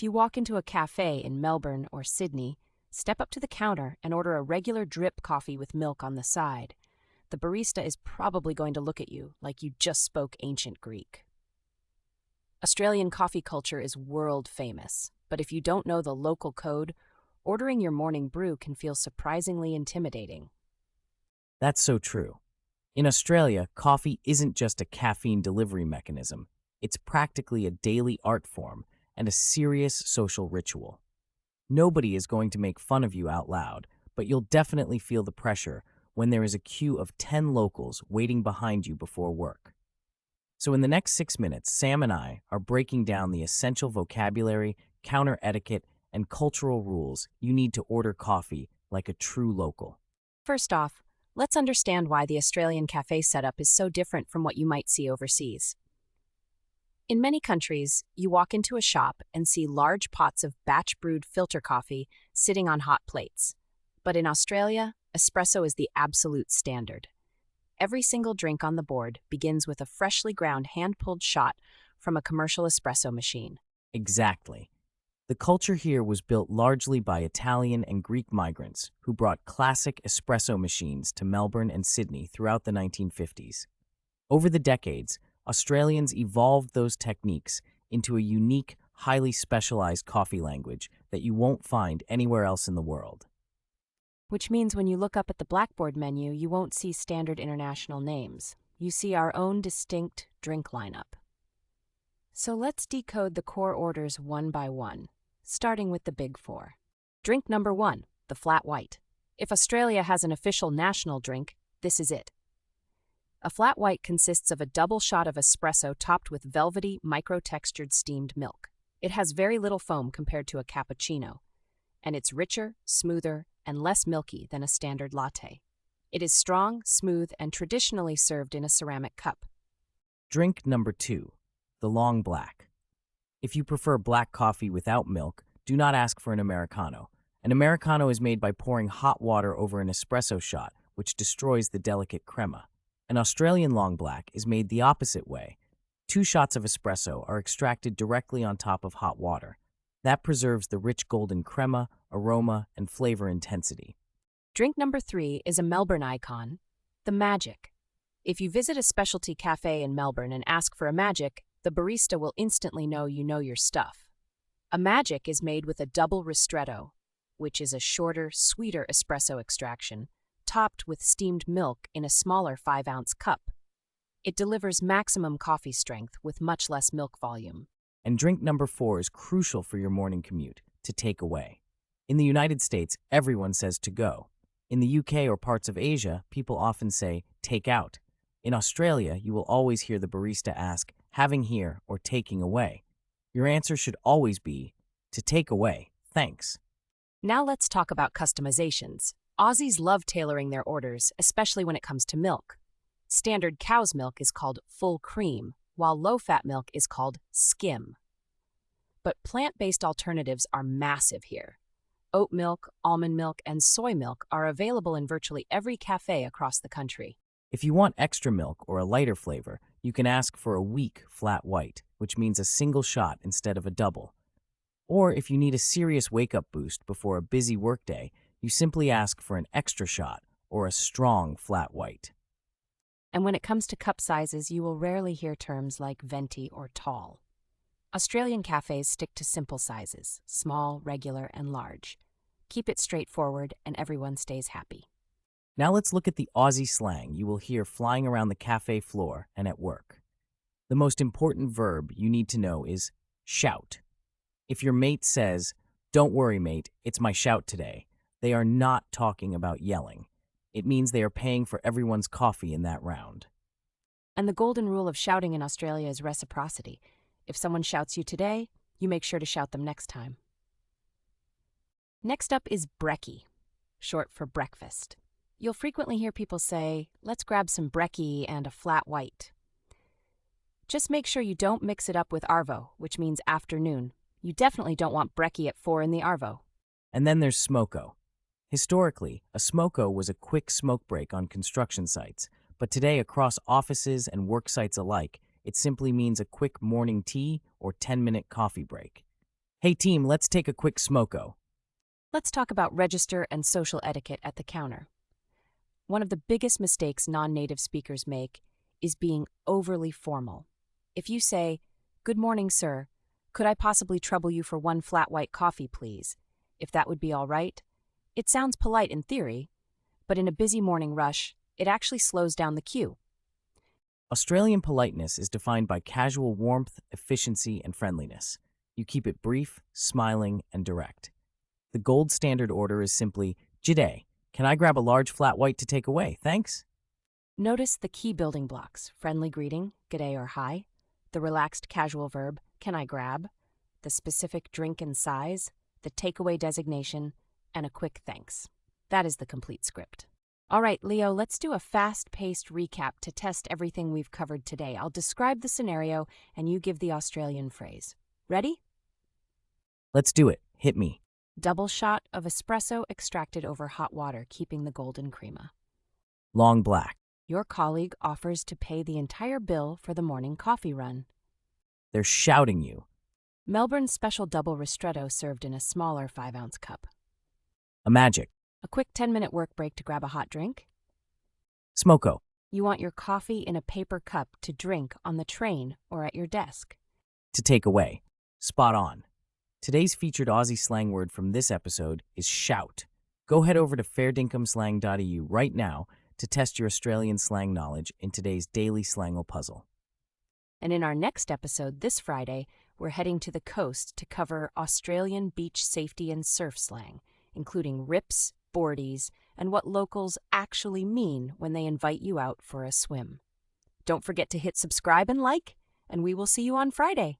If you walk into a cafe in Melbourne or Sydney, step up to the counter and order a regular drip coffee with milk on the side. The barista is probably going to look at you like you just spoke ancient Greek. Australian coffee culture is world famous, but if you don't know the local code, ordering your morning brew can feel surprisingly intimidating. That's so true. In Australia, coffee isn't just a caffeine delivery mechanism. It's practically a daily art form and a serious social ritual. Nobody is going to make fun of you out loud, but you'll definitely feel the pressure when there is a queue of 10 locals waiting behind you before work. So in the next 6 minutes, Sam and I are breaking down the essential vocabulary, counter etiquette, and cultural rules you need to order coffee like a true local. First off, let's understand why the Australian cafe setup is so different from what you might see overseas. In many countries, you walk into a shop and see large pots of batch-brewed filter coffee sitting on hot plates. But in Australia, espresso is the absolute standard. Every single drink on the board begins with a freshly ground hand-pulled shot from a commercial espresso machine. Exactly. The culture here was built largely by Italian and Greek migrants who brought classic espresso machines to Melbourne and Sydney throughout the 1950s. Over the decades, Australians evolved those techniques into a unique, highly specialized coffee language that you won't find anywhere else in the world. Which means when you look up at the Blackboard menu, you won't see standard international names. You see our own distinct drink lineup. So let's decode the core orders one by one, starting with the big four. Drink number 1, the flat white. If Australia has an official national drink, this is it. A flat white consists of a double shot of espresso topped with velvety, micro-textured steamed milk. It has very little foam compared to a cappuccino, and it's richer, smoother, and less milky than a standard latte. It is strong, smooth, and traditionally served in a ceramic cup. Drink number 2, the long black. If you prefer black coffee without milk, do not ask for an Americano. An Americano is made by pouring hot water over an espresso shot, which destroys the delicate crema. An Australian long black is made the opposite way. 2 shots of espresso are extracted directly on top of hot water. That preserves the rich golden crema, aroma, and flavor intensity. Drink number 3 is a Melbourne icon, the Magic. If you visit a specialty cafe in Melbourne and ask for a Magic, the barista will instantly know you know your stuff. A Magic is made with a double ristretto, which is a shorter, sweeter espresso extraction, topped with steamed milk in a smaller 5-ounce cup. It delivers maximum coffee strength with much less milk volume. And drink number 4 is crucial for your morning commute, to take away. In the United States, everyone says to go. In the UK or parts of Asia, people often say take out. In Australia, you will always hear the barista ask, having here or taking away. Your answer should always be, to take away, thanks. Now let's talk about customizations. Aussies love tailoring their orders, especially when it comes to milk. Standard cow's milk is called full cream, while low-fat milk is called skim. But plant-based alternatives are massive here. Oat milk, almond milk, and soy milk are available in virtually every cafe across the country. If you want extra milk or a lighter flavor, you can ask for a weak flat white, which means a single shot instead of a double. Or if you need a serious wake-up boost before a busy workday, you simply ask for an extra shot or a strong flat white. And when it comes to cup sizes, you will rarely hear terms like venti or tall. Australian cafes stick to simple sizes, small, regular, and large. Keep it straightforward and everyone stays happy. Now let's look at the Aussie slang you will hear flying around the cafe floor and at work. The most important verb you need to know is shout. If your mate says, "Don't worry, mate, it's my shout today," they are not talking about yelling. It means they are paying for everyone's coffee in that round. And the golden rule of shouting in Australia is reciprocity. If someone shouts you today, you make sure to shout them next time. Next up is brekkie, short for breakfast. You'll frequently hear people say, "Let's grab some brekkie and a flat white." Just make sure you don't mix it up with arvo, which means afternoon. You definitely don't want brekkie at 4 in the arvo. And then there's smoko. Historically, a smoko was a quick smoke break on construction sites, but today across offices and work sites alike, it simply means a quick morning tea or 10-minute coffee break. Hey team, let's take a quick smoko. Let's talk about register and social etiquette at the counter. One of the biggest mistakes non-native speakers make is being overly formal. If you say, "Good morning, sir. Could I possibly trouble you for one flat white coffee, please? If that would be all right?" It sounds polite in theory, but in a busy morning rush, it actually slows down the queue. Australian politeness is defined by casual warmth, efficiency, and friendliness. You keep it brief, smiling, and direct. The gold standard order is simply, "G'day, can I grab a large flat white to take away? Thanks." Notice the key building blocks: friendly greeting, g'day or hi, the relaxed casual verb, can I grab, the specific drink and size, the takeaway designation, and a quick thanks. That is the complete script. All right, Leo, let's do a fast-paced recap to test everything we've covered today. I'll describe the scenario and you give the Australian phrase. Ready? Let's do it. Hit me. Double shot of espresso extracted over hot water, keeping the golden crema. Long black. Your colleague offers to pay the entire bill for the morning coffee run. They're shouting you. Melbourne special double ristretto served in a smaller 5-ounce cup. A magic. A quick 10-minute work break to grab a hot drink. Smoko. You want your coffee in a paper cup to drink on the train or at your desk. To take away. Spot on. Today's featured Aussie slang word from this episode is shout. Go head over to fairdincomeslang.eu right now to test your Australian slang knowledge in today's daily Slangle puzzle. And in our next episode this Friday, we're heading to the coast to cover Australian beach safety and surf slang, including rips, boardies, and what locals actually mean when they invite you out for a swim. Don't forget to hit subscribe and like, and we will see you on Friday.